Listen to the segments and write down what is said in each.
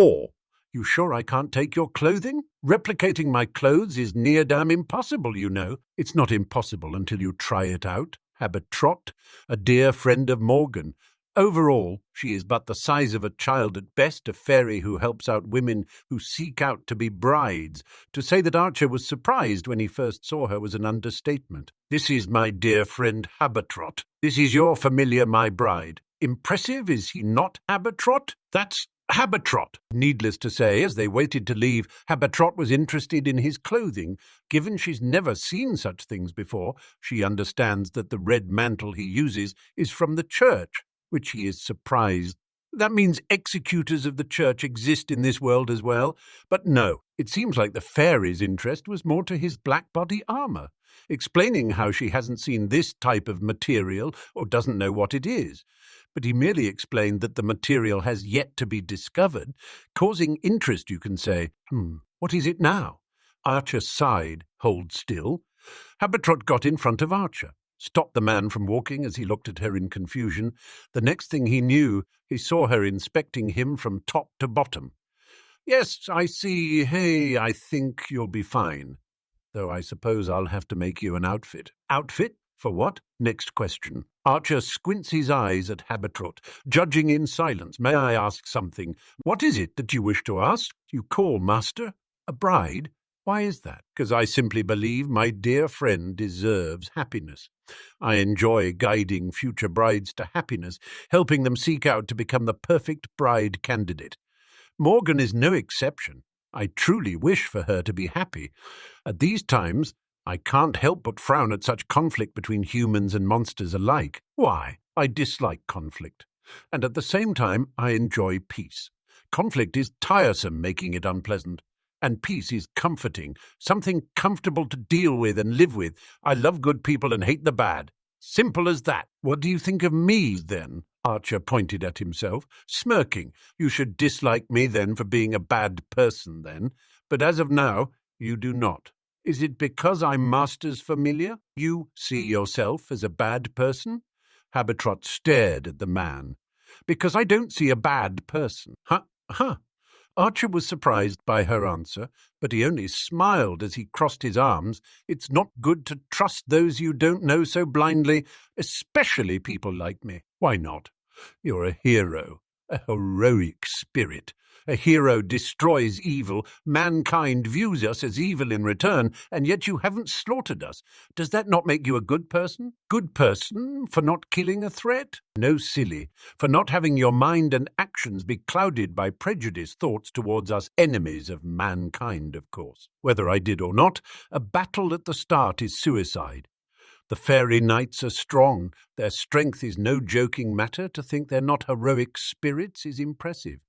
Or, you sure I can't take your clothing? Replicating my clothes is near damn impossible, you know. It's not impossible until you try it out. Habertrot, a dear friend of Morgan. Overall, she is but the size of a child at best, a fairy who helps out women who seek out to be brides. To say that Archer was surprised when he first saw her was an understatement. This is my dear friend Habertrot. This is your familiar, my bride. Impressive, is he not, Habertrot? That's Habertrot. Needless to say, as they waited to leave, Habertrot was interested in his clothing. Given she's never seen such things before, she understands that the red mantle he uses is from the church, which he is surprised. That means executors of the church exist in this world as well. But no, it seems like the fairy's interest was more to his black body armor, explaining how she hasn't seen this type of material or doesn't know what it is. But he merely explained that the material has yet to be discovered, causing interest, you can say. What is it now? Archer sighed. Hold still. Habertrot got in front of Archer, stopped the man from walking as he looked at her in confusion. The next thing he knew, he saw her inspecting him from top to bottom. Yes, I see. Hey, I think you'll be fine. Though I suppose I'll have to make you an outfit. Outfit? For what? Next question. Archer squints his eyes at Habertrot, judging in silence. May I ask something? What is it that you wish to ask? You call master? A bride? Why is that? Because I simply believe my dear friend deserves happiness. I enjoy guiding future brides to happiness, helping them seek out to become the perfect bride candidate. Morgan is no exception. I truly wish for her to be happy. At these times, I can't help but frown at such conflict between humans and monsters alike. Why? I dislike conflict. And at the same time, I enjoy peace. Conflict is tiresome, making it unpleasant. And peace is comforting, something comfortable to deal with and live with. I love good people and hate the bad. Simple as that. What do you think of me, then? Archer pointed at himself, smirking. You should dislike me, then, for being a bad person, then. But as of now, you do not. Is it because I'm master's familiar? You see yourself as a bad person? Habertrot stared at the man. Because I don't see a bad person. Huh. Archer was surprised by her answer, but he only smiled as he crossed his arms. It's not good to trust those you don't know so blindly, especially people like me. Why not? You're a hero, a heroic spirit. A hero destroys evil. Mankind views us as evil in return, and yet you haven't slaughtered us. Does that not make you a good person? Good person for not killing a threat? No, silly. For not having your mind and actions be clouded by prejudiced thoughts towards us enemies of mankind, of course. Whether I did or not, a battle at the start is suicide. The fairy knights are strong. Their strength is no joking matter. To think they're not heroic spirits is impressive.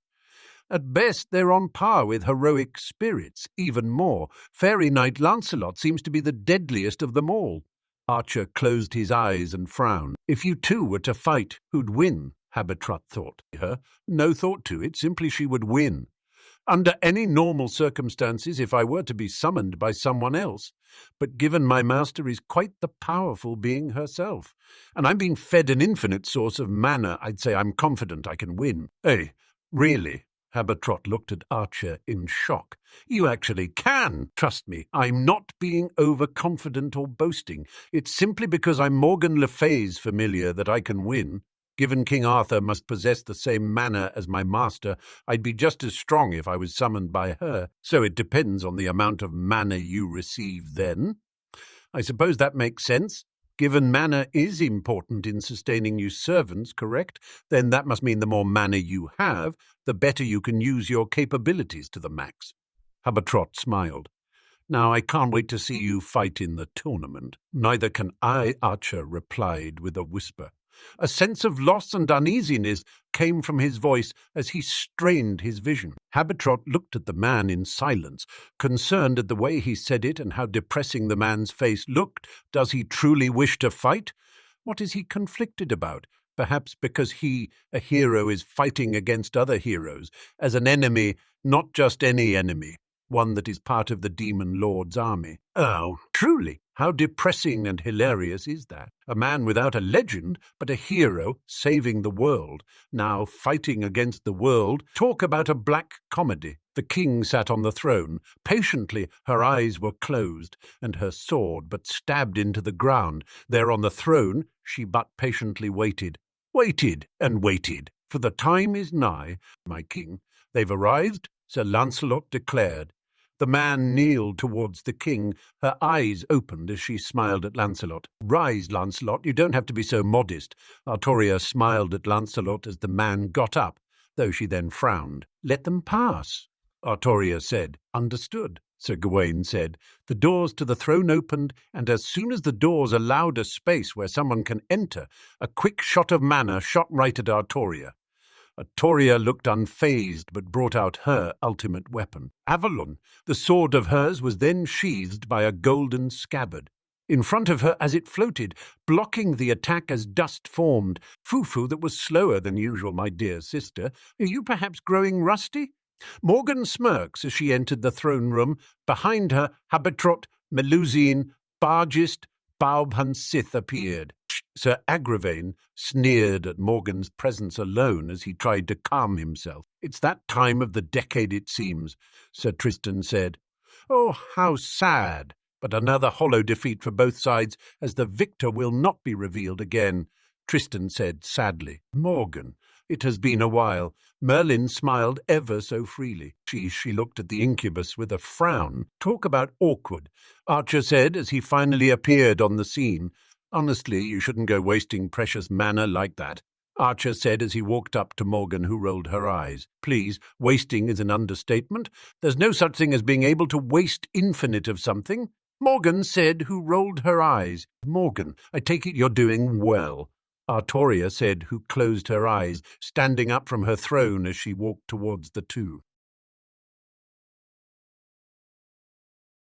At best, they're on par with heroic spirits. Even more, Fairy Knight Lancelot seems to be the deadliest of them all. Archer closed his eyes and frowned. If you two were to fight, who'd win? Habertrot thought. Her? No thought to it, simply she would win. Under any normal circumstances, if I were to be summoned by someone else. But given my master is quite the powerful being herself, and I'm being fed an infinite source of mana, I'd say I'm confident I can win. Hey, really? Habertrot looked at Archer in shock. You actually can. Trust me, I'm not being overconfident or boasting. It's simply because I'm Morgan Le Fay's familiar that I can win. Given King Arthur must possess the same manner as my master, I'd be just as strong if I was summoned by her. So it depends on the amount of mana you receive then. I suppose that makes sense. Given mana is important in sustaining you servants, correct? Then that must mean the more mana you have, the better you can use your capabilities to the max. Habertrot smiled. Now I can't wait to see you fight in the tournament. Neither can I, Archer replied with a whisper. A sense of loss and uneasiness came from his voice as he strained his vision. Habertrot looked at the man in silence, concerned at the way he said it and how depressing the man's face looked. Does he truly wish to fight? What is he conflicted about? Perhaps because he, a hero, is fighting against other heroes, as an enemy, not just any enemy, one that is part of the Demon Lord's army. Oh, truly? How depressing and hilarious is that? A man without a legend, but a hero saving the world, now fighting against the world. Talk about a black comedy. The king sat on the throne. Patiently, her eyes were closed, and her sword but stabbed into the ground. There on the throne, she but patiently waited. Waited and waited. For the time is nigh, my king. They've arrived, Sir Lancelot declared. The man kneeled towards the king. Her eyes opened as she smiled at Lancelot. Rise, Lancelot, you don't have to be so modest. Artoria smiled at Lancelot as the man got up, though she then frowned. Let them pass, Artoria said. Understood, Sir Gawain said. The doors to the throne opened, and as soon as the doors allowed a space where someone can enter, a quick shot of mana shot right at Artoria. Artoria looked unfazed, but brought out her ultimate weapon. Avalon, the sword of hers, was then sheathed by a golden scabbard. In front of her as it floated, blocking the attack as dust formed. Fufu, that was slower than usual, my dear sister. Are you perhaps growing rusty? Morgan smirks as she entered the throne room. Behind her, Habetrot, Melusine, Bargist, Baubhan Sith appeared. Sir Agravain sneered at Morgan's presence alone as he tried to calm himself. It's that time of the decade, it seems, Sir Tristan said. Oh, how sad! But another hollow defeat for both sides, as the victor will not be revealed again, Tristan said sadly. Morgan, it has been a while. Merlin smiled ever so freely. She looked at the incubus with a frown. Talk about awkward, Archer said as he finally appeared on the scene. Honestly, you shouldn't go wasting precious mana like that, Archer said as he walked up to Morgan, who rolled her eyes. Please, wasting is an understatement. There's no such thing as being able to waste infinite of something. Morgan said, who rolled her eyes. Morgan, I take it you're doing well, Artoria said, who closed her eyes, standing up from her throne as she walked towards the two.